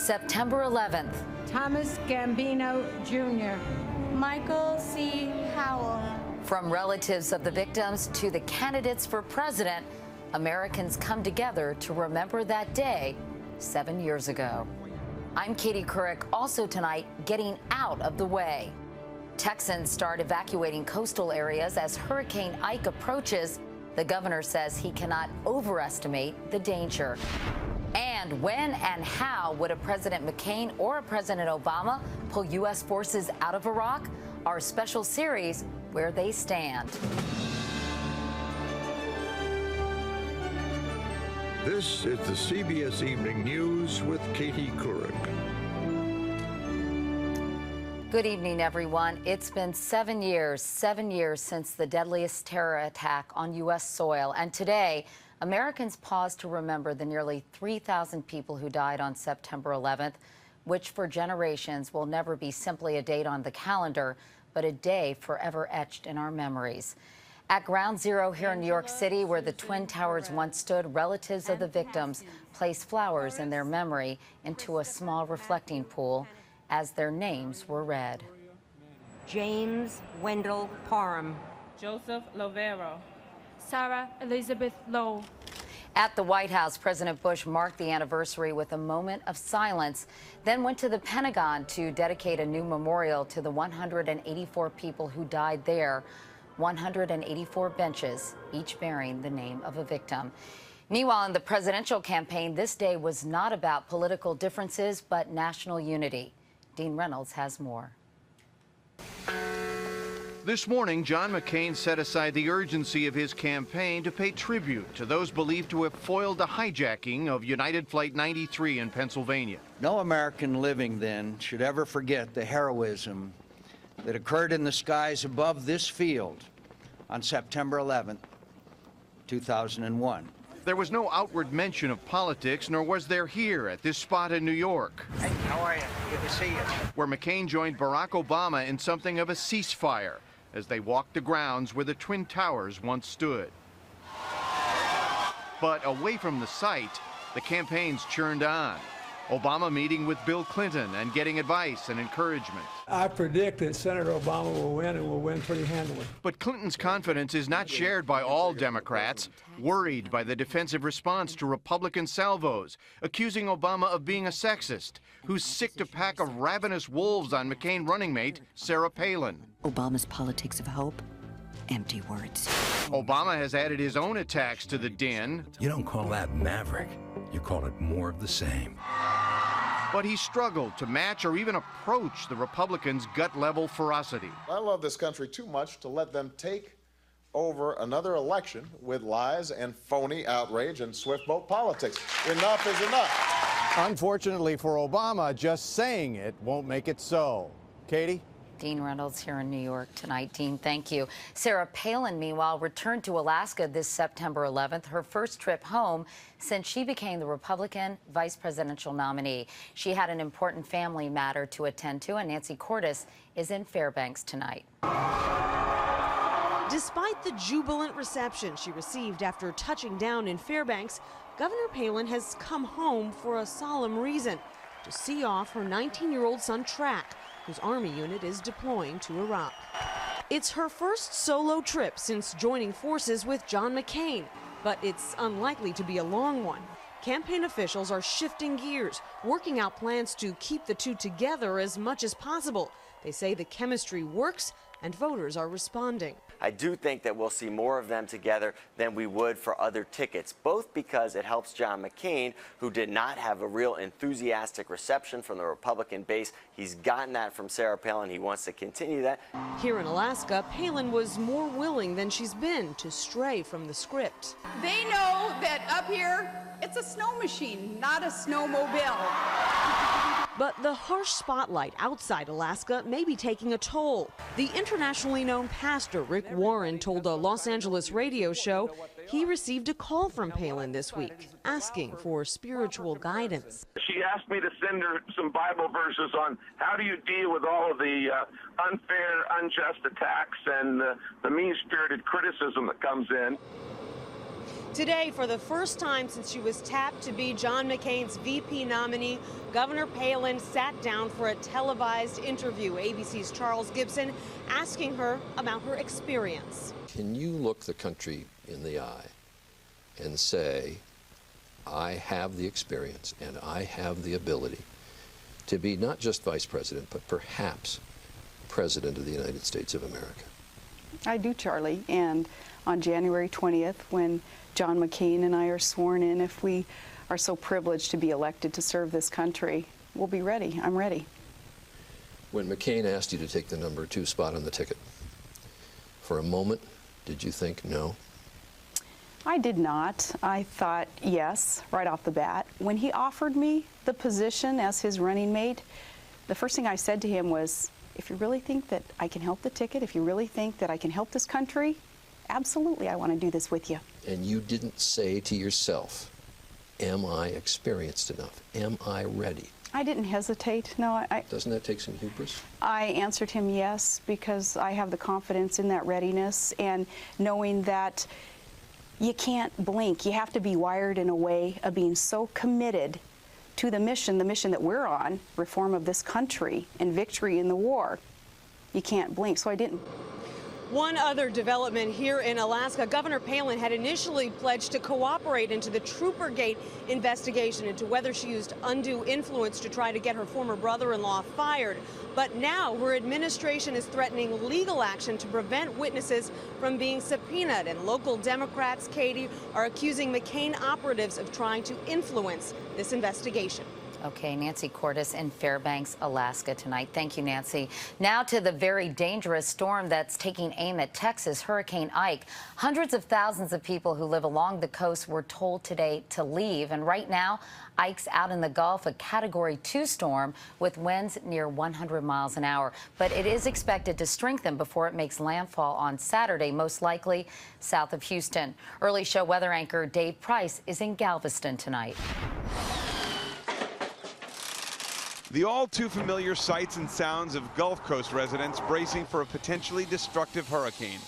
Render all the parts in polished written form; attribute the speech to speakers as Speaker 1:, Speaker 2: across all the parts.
Speaker 1: September 11th.
Speaker 2: Thomas Gambino Jr.
Speaker 3: Michael C. Howell.
Speaker 1: From relatives of the victims to the candidates for president, Americans come together to remember that day 7 years ago. I'm Katie Couric. Also tonight, getting out of the way. Texans start evacuating coastal areas as Hurricane Ike approaches. The governor says he cannot overestimate the danger. And when and how would a President McCain or a President Obama pull U.S. forces out of Iraq? Our special series, Where They Stand.
Speaker 4: This is the CBS Evening News with Katie Couric.
Speaker 1: Good evening, everyone. It's been 7 years since the deadliest terror attack on U.S. soil. And today, Americans pause to remember the nearly 3,000 people who died on September 11th, which for generations will never be simply a date on the calendar, but a day forever etched in our memories. At Ground Zero here in New York City, where the Twin Towers once stood, relatives of the victims placed flowers in their memory into a small reflecting pool as their names were read.
Speaker 5: James Wendell Parham.
Speaker 6: Joseph Lovero.
Speaker 3: Sarah Elizabeth Lowe.
Speaker 1: At the White House, President Bush marked the anniversary with a moment of silence, then went to the Pentagon to dedicate a new memorial to the 184 people who died there. 184 benches, each bearing the name of a victim. Meanwhile, in the presidential campaign, this day was not about political differences, but national unity. Dean Reynolds has more.
Speaker 7: This morning, John McCain set aside the urgency of his campaign to pay tribute to those believed to have foiled the hijacking of United Flight 93 in Pennsylvania.
Speaker 8: No American living then should ever forget the heroism that occurred in the skies above this field on September 11th, 2001.
Speaker 7: There was no outward mention of politics, nor was there here at this spot in New York.
Speaker 8: Hey, how are you? Good to see you.
Speaker 7: Where McCain joined Barack Obama in something of a ceasefire as they walked the grounds where the Twin Towers once stood. But away from the site, the campaigns churned on. Obama meeting with Bill Clinton and getting advice and encouragement.
Speaker 9: I predict that Senator Obama will win, and will win pretty handily.
Speaker 7: But Clinton's confidence is not shared by all Democrats, worried by the defensive response to Republican salvos, accusing Obama of being a sexist, who's sicked a pack of ravenous wolves on McCain running mate Sarah Palin.
Speaker 5: Obama's politics of hope, empty words.
Speaker 7: Obama has added his own attacks to the din.
Speaker 10: You don't call that maverick. You call it more of the same.
Speaker 7: But he struggled to match or even approach the Republicans' gut-level ferocity.
Speaker 11: I love this country too much to let them take over another election with lies and phony outrage and swift boat politics. Enough is enough.
Speaker 12: Unfortunately for Obama, just saying it won't make it so. Katie?
Speaker 1: Dean Reynolds here in New York tonight. Dean, thank you. Sarah Palin, meanwhile, returned to Alaska this September 11th, her first trip home since she became the Republican vice presidential nominee. She had an important family matter to attend to, and Nancy Cordes is in Fairbanks tonight.
Speaker 13: Despite the jubilant reception she received after touching down in Fairbanks, Governor Palin has come home for a solemn reason: to see off her 19-year-old son Track, whose Army unit is deploying to Iraq. It's her first solo trip since joining forces with John McCain, but it's unlikely to be a long one. Campaign officials are shifting gears, working out plans to keep the two together as much as possible. They say the chemistry works and voters are responding.
Speaker 14: I do think that we'll see more of them together than we would for other tickets, both because it helps John McCain, who did not have a real enthusiastic reception from the Republican base. He's gotten that from Sarah Palin. He wants to continue that.
Speaker 13: Here in Alaska, Palin was more willing than she's been to stray from the script.
Speaker 15: They know that up here, it's a snow machine, not a snowmobile.
Speaker 13: But the harsh spotlight outside Alaska may be taking a toll. The internationally known pastor Rick Warren told a Los Angeles radio show he received a call from Palin this week asking for spiritual guidance.
Speaker 16: She asked me to send her some Bible verses on how do you deal with all of the unfair, unjust attacks and the mean-spirited criticism that comes in.
Speaker 13: Today, for the first time since she was tapped to be John McCain's VP nominee, Governor Palin sat down for a televised interview. ABC's Charles Gibson asking her about her experience.
Speaker 17: Can you look the country in the eye and say, I have the experience and I have the ability to be not just vice president, but perhaps president of the United States of America?
Speaker 18: I do, Charlie. And on January 20th, when John McCain and I are sworn in, if we are so privileged to be elected to serve this country, we'll be ready. I'm ready.
Speaker 17: When McCain asked you to take the number 2 spot on the ticket, for a moment, did you think no?
Speaker 18: I did not. I thought yes, right off the bat. When he offered me the position as his running mate, the first thing I said to him was, if you really think that I can help the ticket, if you really think that I can help this country, absolutely, I want to do this with you.
Speaker 17: And you didn't say to yourself, am I experienced enough? Am I ready?
Speaker 18: I didn't hesitate. No,
Speaker 17: Doesn't that take some hubris?
Speaker 18: I answered him yes, because I have the confidence in that readiness and knowing that you can't blink. You have to be wired in a way of being so committed to the mission that we're on, reform of this country and victory in the war. You can't blink, so I didn't.
Speaker 13: One other development here in Alaska, Governor Palin had initially pledged to cooperate into the Troopergate investigation into whether she used undue influence to try to get her former brother-in-law fired. But now her administration is threatening legal action to prevent witnesses from being subpoenaed. And local Democrats, Katie, are accusing McCain operatives of trying to influence this investigation.
Speaker 1: Okay, Nancy Cordes in Fairbanks, Alaska tonight. Thank you, Nancy. Now to the very dangerous storm that's taking aim at Texas, Hurricane Ike. Hundreds of thousands of people who live along the coast were told today to leave. And right now, Ike's out in the Gulf, a Category 2 storm with winds near 100 miles an hour. But it is expected to strengthen before it makes landfall on Saturday, most likely south of Houston. Early show weather anchor Dave Price is in Galveston tonight.
Speaker 19: The all-too-familiar sights and sounds of Gulf Coast residents bracing for a potentially destructive hurricane.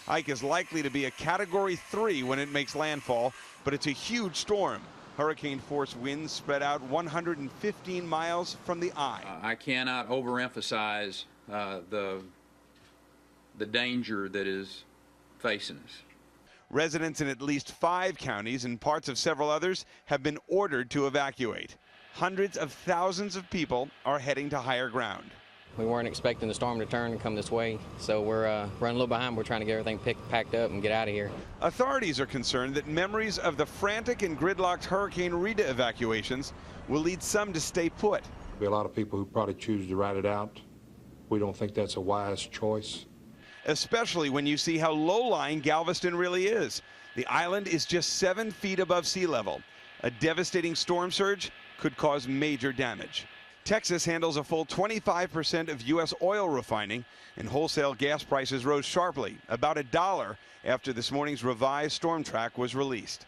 Speaker 19: Ike is likely to be a Category 3 when it makes landfall, but it's a huge storm. Hurricane-force winds spread out 115 miles from the eye.
Speaker 20: I cannot overemphasize the danger that is facing us.
Speaker 19: Residents in at least 5 counties and parts of several others have been ordered to evacuate. Hundreds of thousands of people are heading to higher ground.
Speaker 21: We weren't expecting the storm to turn and come this way, so we're running a little behind. We're trying to get everything packed up and get out of here.
Speaker 19: Authorities are concerned that memories of the frantic and gridlocked Hurricane Rita evacuations will lead some to stay put.
Speaker 22: There'll be a lot of people who probably choose to ride it out. We don't think that's a wise choice.
Speaker 19: Especially when you see how low-lying Galveston really is. The island is just 7 feet above sea level. A devastating storm surge could cause major damage. Texas handles a full 25% of U.S. oil refining, and wholesale gas prices rose sharply, about $1 after this morning's revised storm track was released.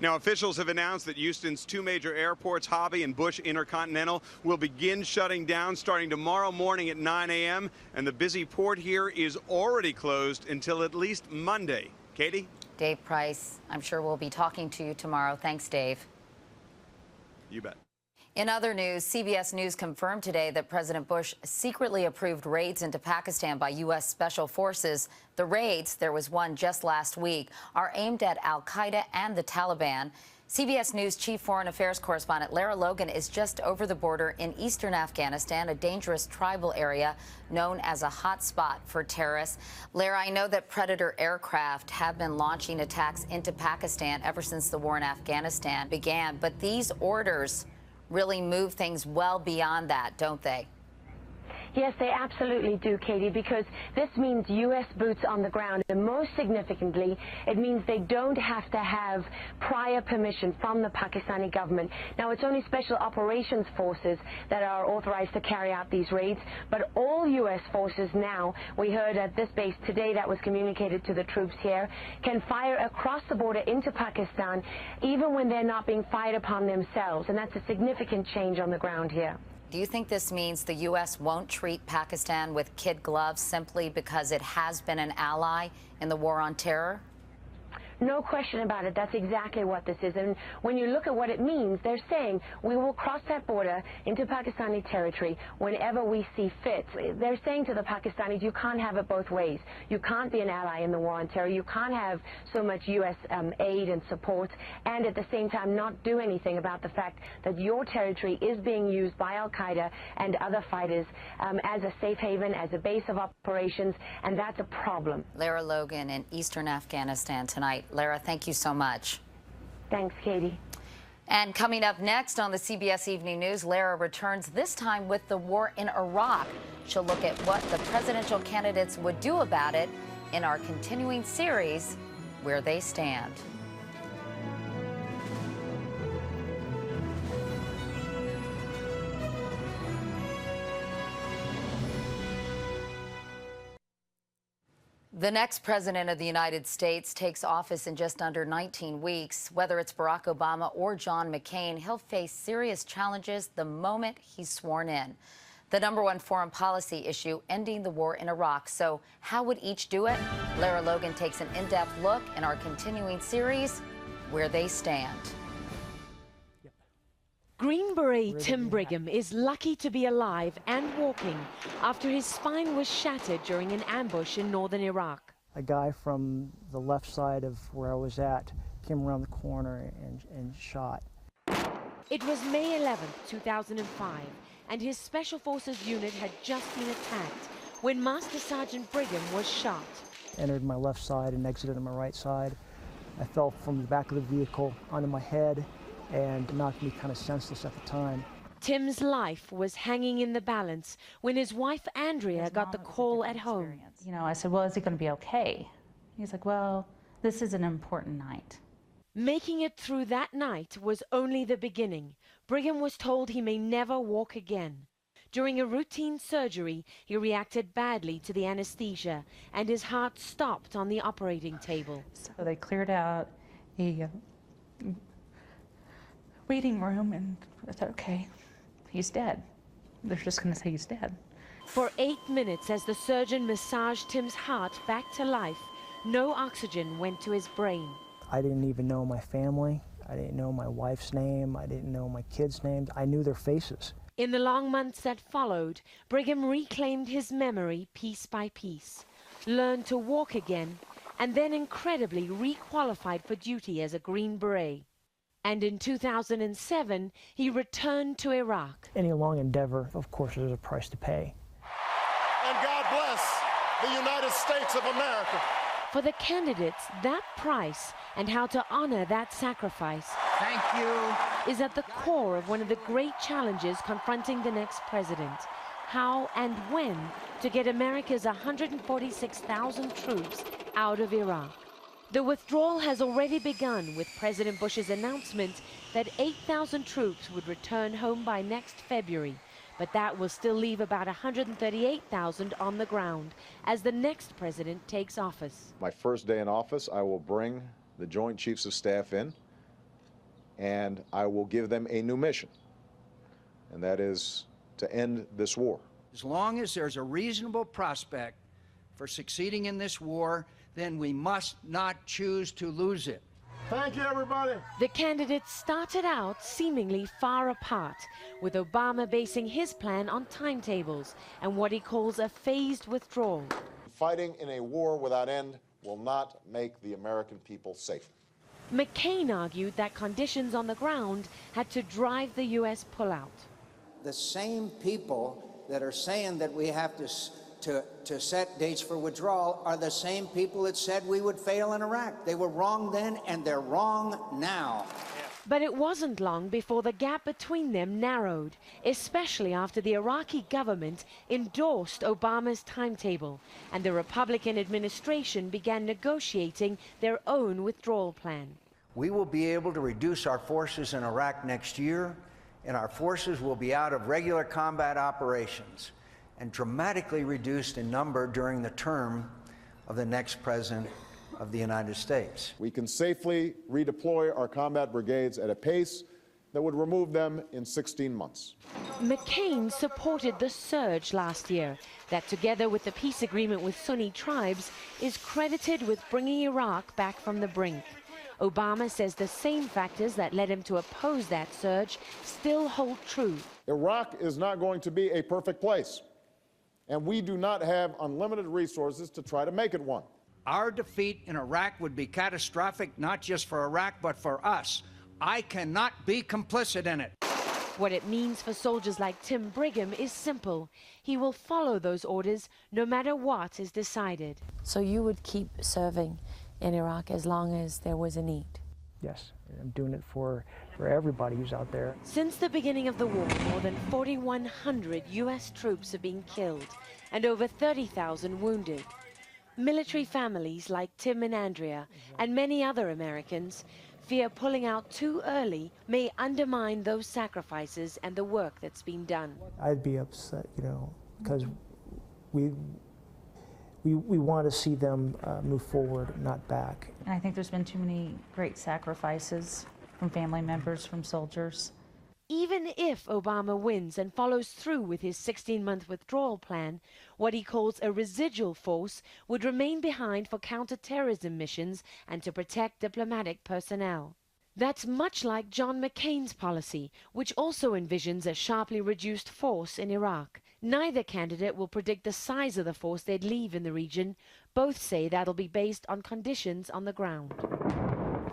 Speaker 19: Now, officials have announced that Houston's 2 major airports, Hobby and Bush Intercontinental, will begin shutting down starting tomorrow morning at 9 a.m., and the busy port here is already closed until at least Monday. Katie?
Speaker 1: Dave Price, I'm sure we'll be talking to you tomorrow. Thanks, Dave.
Speaker 19: You bet.
Speaker 1: In other news, CBS News confirmed today that President Bush secretly approved raids into Pakistan by U.S. Special Forces. The raids, there was one just last week, are aimed at al-Qaeda and the Taliban. CBS News Chief Foreign Affairs Correspondent Lara Logan is just over the border in eastern Afghanistan, a dangerous tribal area known as a hot spot for terrorists. Lara, I know that Predator aircraft have been launching attacks into Pakistan ever since the war in Afghanistan began, but these orders really move things well beyond that, don't they?
Speaker 23: Yes, they absolutely do, Katie, because this means U.S. boots on the ground, and most significantly, it means they don't have to have prior permission from the Pakistani government. Now, it's only special operations forces that are authorized to carry out these raids, but all U.S. forces now, we heard at this base today that was communicated to the troops here, can fire across the border into Pakistan, even when they're not being fired upon themselves, and that's a significant change on the ground here.
Speaker 1: Do you think this means the U.S. won't treat Pakistan with kid gloves simply because it has been an ally in the war on terror?
Speaker 23: No question about it. That's exactly what this is. And when you look at what it means, they're saying we will cross that border into Pakistani territory whenever we see fit. They're saying to the Pakistanis, you can't have it both ways. You can't be an ally in the war on terror. You can't have so much U.S. aid and support and at the same time not do anything about the fact that your territory is being used by Al-Qaeda and other fighters as a safe haven, as a base of operations, and that's a problem.
Speaker 1: Lara Logan in eastern Afghanistan tonight. Lara, thank you so much.
Speaker 23: Thanks, Katie.
Speaker 1: And coming up next on the CBS Evening News, Lara returns this time with the war in Iraq. She'll look at what the presidential candidates would do about it in our continuing series, Where They Stand. The next president of the United States takes office in just under 19 weeks. Whether it's Barack Obama or John McCain, he'll face serious challenges the moment he's sworn in. The #1 foreign policy issue, ending the war in Iraq. So how would each do it? Lara Logan takes an in-depth look in our continuing series, Where They Stand.
Speaker 2: Green Beret Tim Brigham is lucky to be alive and walking after his spine was shattered during an ambush in northern Iraq.
Speaker 4: A guy from the left side of where I was at came around the corner and shot.
Speaker 2: It was May 11, 2005, and his Special Forces unit had just been attacked when Master Sergeant Brigham was shot.
Speaker 4: Entered my left side and exited on my right side. I fell from the back of the vehicle onto my head and knocked me kind of senseless at the time.
Speaker 2: Tim's life was hanging in the balance when his wife Andrea got the call at home.
Speaker 6: You know, I said, well, is he going to be okay? He's like, well, this is an important night.
Speaker 2: Making it through that night was only the beginning. Brigham was told he may never walk again. During a routine surgery, he reacted badly to the anesthesia and his heart stopped on the operating table.
Speaker 6: So they cleared out a waiting room, and I thought, okay, he's dead. They're just going to say he's dead.
Speaker 2: For 8 minutes, as the surgeon massaged Tim's heart back to life, no oxygen went to his brain.
Speaker 4: I didn't even know my family. I didn't know my wife's name. I didn't know my kids' names. I knew their faces.
Speaker 2: In the long months that followed, Brigham reclaimed his memory piece by piece, learned to walk again, and then incredibly re-qualified for duty as a Green Beret. And in 2007, he returned to Iraq.
Speaker 4: Any long endeavor, of course, there's a price to pay.
Speaker 11: And God bless the United States of America.
Speaker 2: For the candidates, that price and how to honor that sacrifice is at the core of one of the great challenges confronting the next president. How and when to get America's 146,000 troops out of Iraq. The withdrawal has already begun with President Bush's announcement that 8,000 troops would return home by next February. But that will still leave about 138,000 on the ground as the next president takes office.
Speaker 11: My first day in office, I will bring the Joint Chiefs of Staff in, and I will give them a new mission, and that is to end this war.
Speaker 8: As long as there's a reasonable prospect for succeeding in this war, then we must not choose to lose it.
Speaker 11: Thank you, everybody.
Speaker 2: The candidates started out seemingly far apart, with Obama basing his plan on timetables and what he calls a phased withdrawal.
Speaker 11: Fighting in a war without end will not make the American people safer.
Speaker 2: McCain argued that conditions on the ground had to drive the U.S. pullout.
Speaker 8: The same people that are saying that we have to set dates for withdrawal are the same people that said we would fail in Iraq. They were wrong then, and they're wrong now.
Speaker 2: But it wasn't long before the gap between them narrowed, especially after the Iraqi government endorsed Obama's timetable and the Republican administration began negotiating their own withdrawal plan.
Speaker 8: We will be able to reduce our forces in Iraq next year, and our forces will be out of regular combat operations and dramatically reduced in number during the term of the next president of the United States.
Speaker 11: We can safely redeploy our combat brigades at a pace that would remove them in 16 months.
Speaker 2: McCain supported the surge last year that, together with the peace agreement with Sunni tribes, is credited with bringing Iraq back from the brink. Obama says the same factors that led him to oppose that surge still hold true.
Speaker 11: Iraq is not going to be a perfect place, and we do not have unlimited resources to try to make it one.
Speaker 8: Our defeat in Iraq would be catastrophic, not just for Iraq, but for us. I cannot be complicit in it.
Speaker 2: What it means for soldiers like Tim Brigham is simple. He will follow those orders no matter what is decided.
Speaker 3: So you would keep serving in Iraq as long as there was a need?
Speaker 4: Yes, I'm doing it for everybody who's out there.
Speaker 2: Since the beginning of the war, more than 4,100 U.S. troops have been killed and over 30,000 wounded. Military families like Tim and Andrea and many other Americans fear pulling out too early may undermine those sacrifices and the work that's been done.
Speaker 4: I'd be upset, because we want to see them move forward, not back.
Speaker 6: And I think there's been too many great sacrifices from family members, from soldiers.
Speaker 2: Even if Obama wins and follows through with his 16-month withdrawal plan, what he calls a residual force would remain behind for counterterrorism missions and to protect diplomatic personnel. That's much like John McCain's policy, which also envisions a sharply reduced force in Iraq. Neither candidate will predict the size of the force they'd leave in the region. Both say that'll be based on conditions on the ground.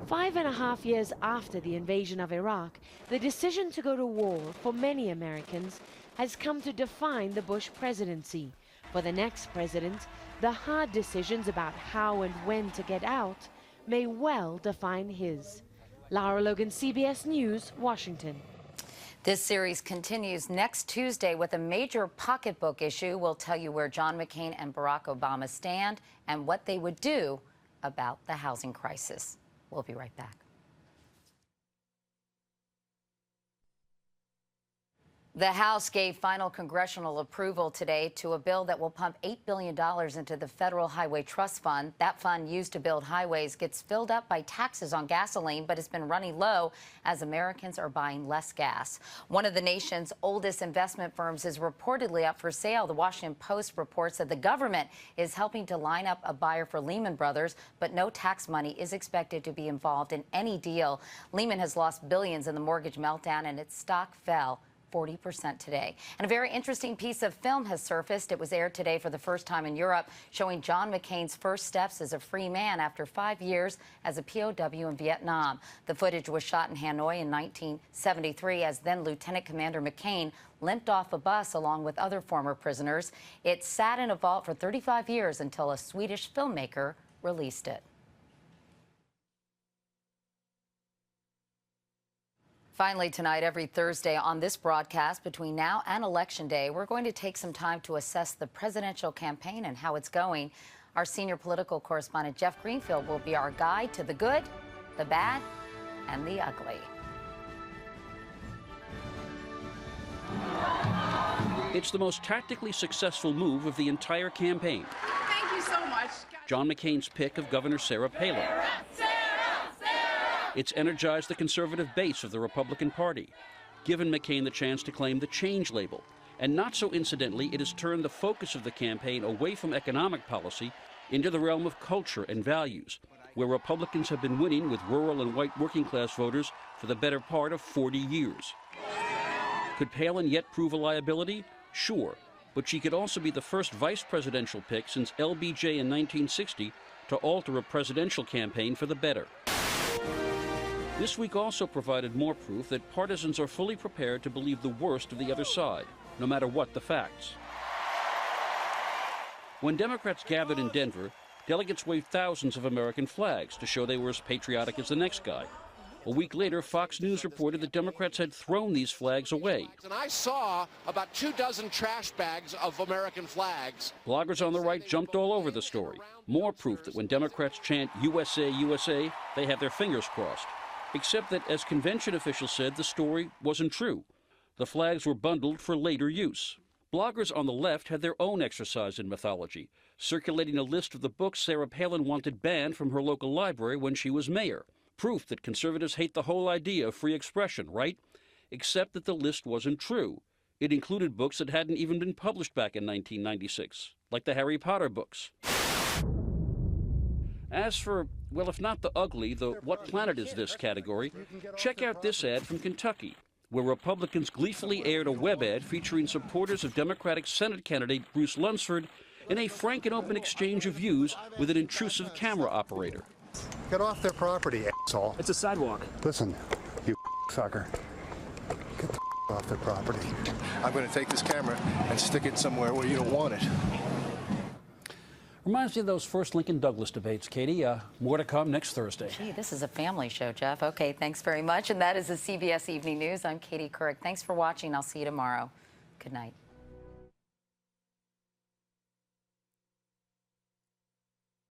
Speaker 2: 5.5 years after the invasion of Iraq, the decision to go to war for many Americans has come to define the Bush presidency. For the next president, the hard decisions about how and when to get out may well define his. Lara Logan, CBS News, Washington.
Speaker 1: This series continues next Tuesday with a major pocketbook issue. We'll tell you where John McCain and Barack Obama stand and what they would do about the housing crisis. We'll be right back. The House gave final congressional approval today to a bill that will pump $8 billion into the Federal Highway Trust Fund. That fund, used to build highways, gets filled up by taxes on gasoline, but it's been running low as Americans are buying less gas. One of the nation's oldest investment firms is reportedly up for sale. The Washington Post reports that the government is helping to line up a buyer for Lehman Brothers, but no tax money is expected to be involved in any deal. Lehman has lost billions in the mortgage meltdown, and its stock fell 40% today. And a very interesting piece of film has surfaced. It was aired today for the first time in Europe, showing John McCain's first steps as a free man after 5 years as a POW in Vietnam. The footage was shot in Hanoi in 1973 as then Lieutenant Commander McCain limped off a bus along with other former prisoners. It sat in a vault for 35 years until a Swedish filmmaker released it. Finally tonight, every Thursday on this broadcast, between now and Election Day, we're going to take some time to assess the presidential campaign and how it's going. Our senior political correspondent, Jeff Greenfield, will be our guide to the good, the bad, and the ugly.
Speaker 5: It's the most tactically successful move of the entire campaign.
Speaker 15: Thank you so much.
Speaker 5: John McCain's pick of Governor Sarah Palin. It's energized the conservative base of the Republican Party, given McCain the chance to claim the change label. And not so incidentally, it has turned the focus of the campaign away from economic policy into the realm of culture and values, where Republicans have been winning with rural and white working-class voters for the better part of 40 years. Could Palin yet prove a liability? Sure, but she could also be the first vice presidential pick since LBJ in 1960 to alter a presidential campaign for the better. This week also provided more proof that partisans are fully prepared to believe the worst of the other side, no matter what the facts. When Democrats gathered in Denver, delegates waved thousands of American flags to show they were as patriotic as the next guy. A week later, Fox News reported that Democrats had thrown these flags away.
Speaker 9: And I saw about 24 trash bags of American flags.
Speaker 5: Bloggers on the right jumped all over the story. More proof that when Democrats chant USA, USA, they have their fingers crossed. Except that, as convention officials said, the story wasn't true. The flags were bundled for later use. Bloggers on the left had their own exercise in mythology, circulating a list of the books Sarah Palin wanted banned from her local library when she was mayor. Proof that conservatives hate the whole idea of free expression, right? Except that the list wasn't true. It included books that hadn't even been published back in 1996, like the Harry Potter books. As for, well, if not the ugly, the what planet is this category, check out this ad from Kentucky, where Republicans gleefully aired a web ad featuring supporters of Democratic Senate candidate Bruce Lunsford in a frank and open exchange of views with an intrusive camera operator.
Speaker 7: Get off their property, asshole.
Speaker 10: It's a sidewalk.
Speaker 7: Listen, you sucker. Get the off their property. I'm going to take this camera and stick it somewhere where you don't want it.
Speaker 5: Reminds me of those first Lincoln-Douglas debates, Katie. More to come next Thursday.
Speaker 1: Gee, this is a family show, Jeff. Okay, thanks very much. And that is the CBS Evening News. I'm Katie Couric. Thanks for watching. I'll see you tomorrow. Good night.